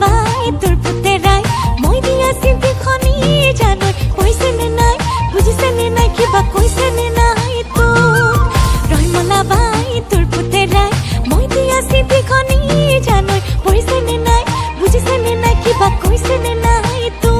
বাই তোৰ পুতেৰাই মই দিয়া চিঠিখনি জানো কৈছে নে নাই বুজিছে নে নাই কিবা কৈছে নে নাই তোক ৰহিমলা বাই তোৰ পুতেৰাই মই দিয়া চিঠিখনি জানো কৈছে নে নাই বুজিছে নে নাই কিবা কৈছে নে নাই তোক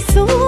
so